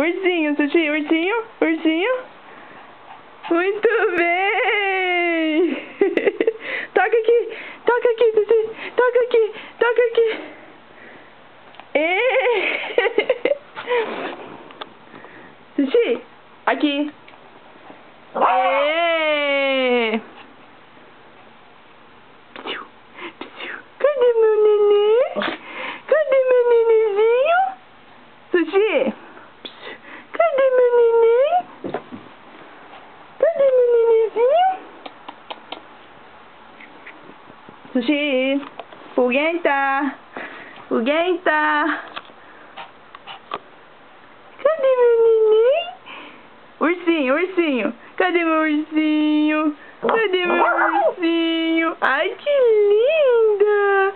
Ursinho, Sushi, ursinho, ursinho. Muito bem! Toca aqui, Sushi, toca aqui. Sushi, aqui. Cadê meu nenê? Cadê meu nenezinho? Sushi, cadê meu neném? Cadê meu nenezinho? Sushi, Pugenta. Cadê meu neném? Ursinho. Cadê meu ursinho? Ai, que linda!